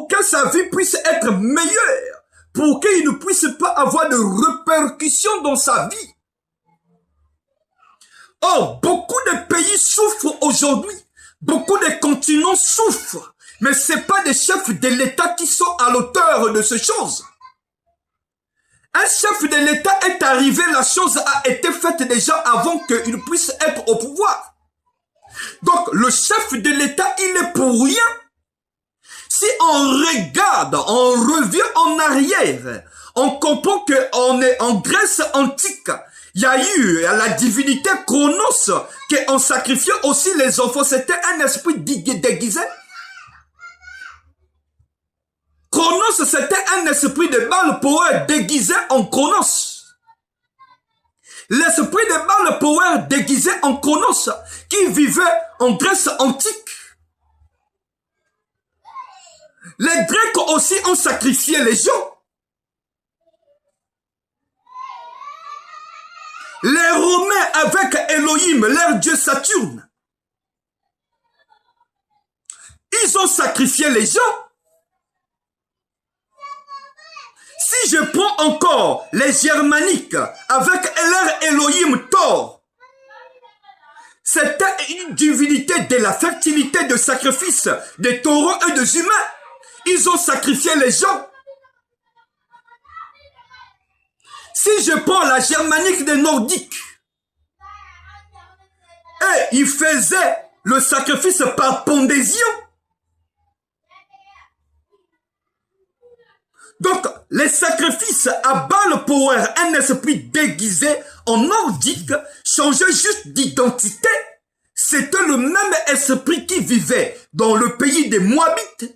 pour que sa vie puisse être meilleure, pour qu'il ne puisse pas avoir de répercussions dans sa vie. Or, beaucoup de pays souffrent aujourd'hui, beaucoup de continents souffrent, mais ce n'est pas des chefs de l'État qui sont à l'auteur de ces choses. Un chef de l'État est arrivé, la chose a été faite déjà avant qu'il puisse être au pouvoir. Donc, le chef de l'État, il est pour rien. Si on regarde, on revient en arrière, on comprend qu'on est en Grèce antique. Il y a eu la divinité Chronos, qu'on sacrifiait aussi les enfants. C'était un esprit déguisé. Chronos, c'était un esprit de Baal Power déguisé en Chronos. L'esprit de Baal Power déguisé en Chronos, qui vivait en Grèce antique. Les Grecs aussi ont sacrifié les gens. Les Romains avec Elohim, leur dieu Saturne. Ils ont sacrifié les gens. Si je prends encore les Germaniques avec leur Elohim Thor, c'était une divinité de la fertilité, de sacrifice des taureaux et des humains. Ils ont sacrifié les gens. Si je prends la Germanique des Nordiques, et ils faisaient le sacrifice par pondésion. Donc, les sacrifices à Baal Power, un esprit déguisé en nordique, changeait juste d'identité. C'était le même esprit qui vivait dans le pays des Moabites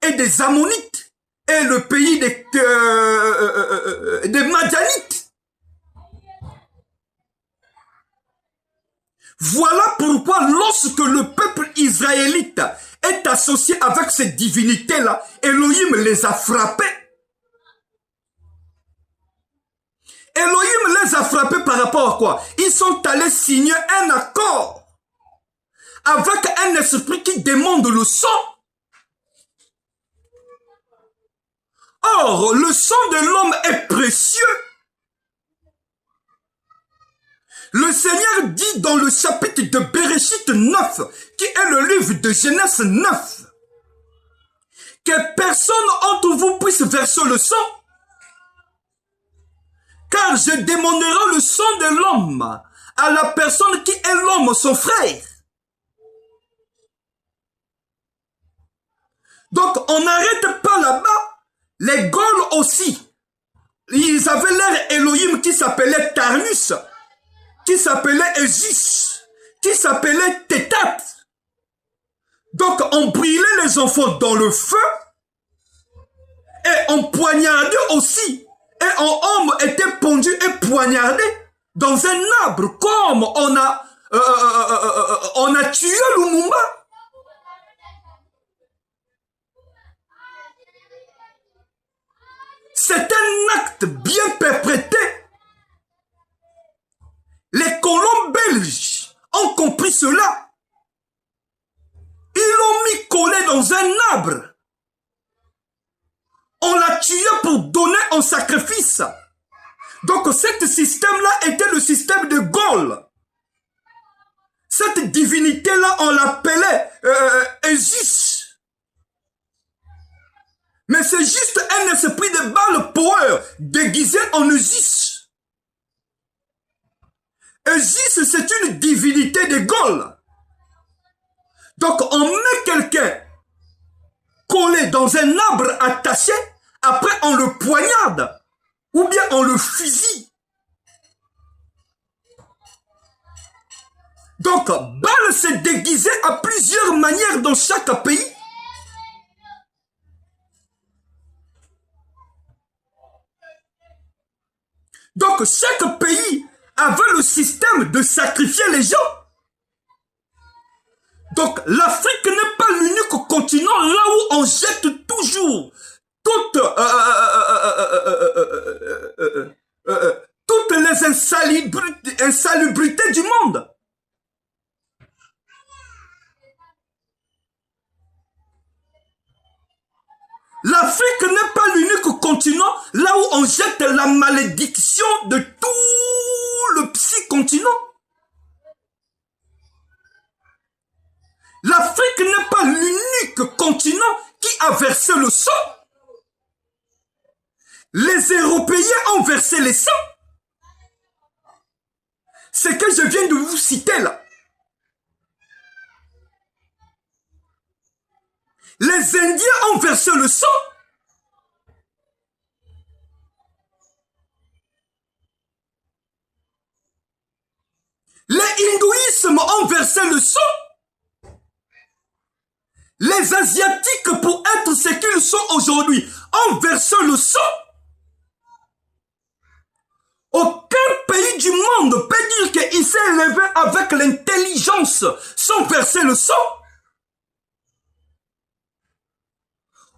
et des Ammonites et le pays des Madianites. Voilà pourquoi lorsque le peuple israélite est associé avec cette divinité-là, Elohim les a frappés. Elohim les a frappés par rapport à quoi? Ils sont allés signer un accord avec un esprit qui demande le sang. Or, le sang de l'homme est précieux. Le Seigneur dit dans le chapitre de Bereshit 9, qui est le livre de Genèse 9, que personne entre vous puisse verser le sang, car je demanderai le sang de l'homme à la personne qui est l'homme, son frère. Donc, on n'arrête pas là-bas. Les Gaules aussi, ils avaient leur Elohim qui s'appelait Tarnus, qui s'appelait Esus, qui s'appelait Tétat. Donc, on brûlait les enfants dans le feu et on poignardait aussi. Et un homme était pendu et poignardé dans un arbre comme on a tué Lumumba. C'est un acte bien perpétré. Les colons belges ont compris cela. Ils l'ont mis collé dans un arbre. On l'a tué pour donner un sacrifice. Donc, ce système-là était le système de Gaulle. Cette divinité-là, on l'appelait Esus. Mais c'est juste un esprit de Baal Power déguisé en Esus. Esus, c'est une divinité de Gaulle. Donc, on met quelqu'un collé dans un arbre attaché, après on le poignarde, ou bien on le fusille. Donc, Baal s'est déguisé à plusieurs manières dans chaque pays. Donc, chaque pays avait le système de sacrifier les gens. Donc, l'Afrique n'est pas l'unique continent là où on jette toujours toutes les insalubrités du monde. L'Afrique n'est pas l'unique continent là où on jette la malédiction de tout le psy-continent. L'Afrique n'est pas l'unique continent qui a versé le sang. Les Européens ont versé le sang. Ce que je viens de vous citer là. Les Indiens ont versé le sang. Les hindouismes ont versé le sang. Les Asiatiques, pour être ce qu'ils sont aujourd'hui, ont versé le sang. Aucun pays du monde peut dire qu'il s'est élevé avec l'intelligence sans verser le sang.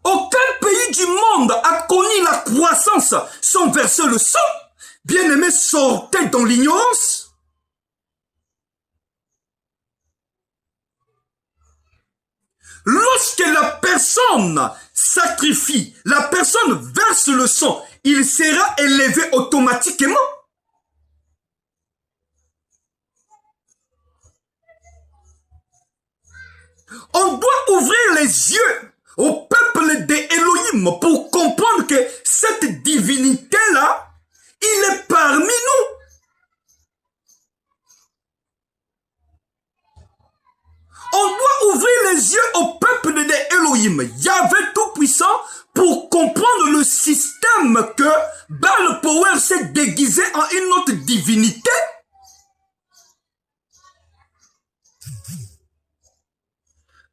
Aucun pays du monde a connu la croissance sans verser le sang. Bien-aimés, sortez dans l'ignorance. Lorsque la personne sacrifie, la personne verse le sang, il sera élevé automatiquement. On doit ouvrir les yeux au peuple des Elohim pour comprendre que cette divinité-là, il est parmi nous. On doit ouvrir les yeux au peuple des Elohim, Yahvé Tout-Puissant, pour comprendre le système que Baal Power s'est déguisé en une autre divinité.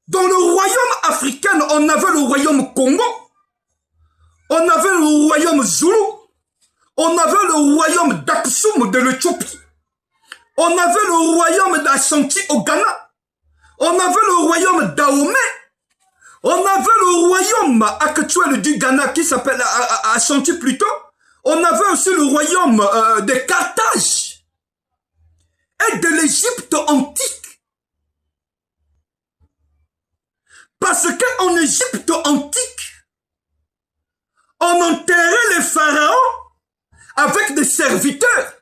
Dans le royaume africain, on avait le royaume Congo, on avait le royaume Zulu, on avait le royaume d'Aksum de l'Éthiopie, on avait le royaume d'Ashanti au Ghana, on avait le royaume d'Ahomey, on avait le royaume actuel du Ghana qui s'appelle Ashanti plutôt, on avait aussi le royaume de Carthage et de l'Égypte antique. Parce qu'en Égypte antique, on enterrait les pharaons avec des serviteurs.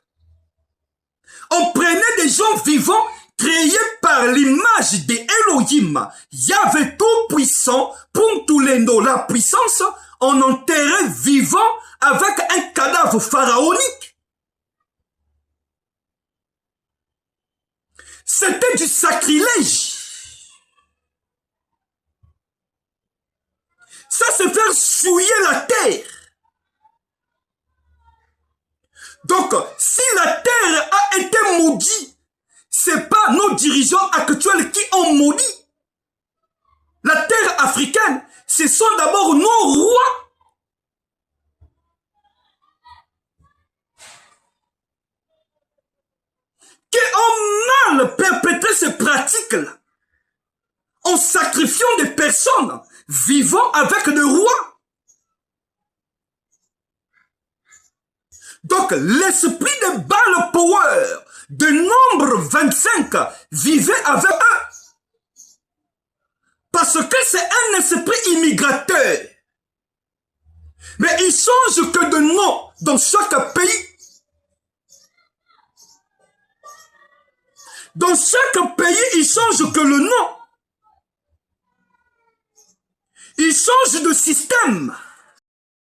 On prenait des gens vivants créés par l'image des Elohim. Yahvé Tout-Puissant, Puntulendo, la puissance, on enterrait vivant avec un cadavre pharaonique. C'était du sacrilège. Ça, c'est faire souiller la terre. Donc, si la terre a été maudite, c'est pas nos dirigeants actuels qui ont maudit. La terre africaine, ce sont d'abord nos rois. Qui ont mal perpétré ces pratiques-là. En sacrifiant des personnes vivant avec le roi. Donc, l'esprit de Baal Power, de nombre 25, vivait avec eux. Parce que c'est un esprit immigrateur. Mais il change que de nom dans chaque pays. Dans chaque pays, il change que le nom. Il change de système.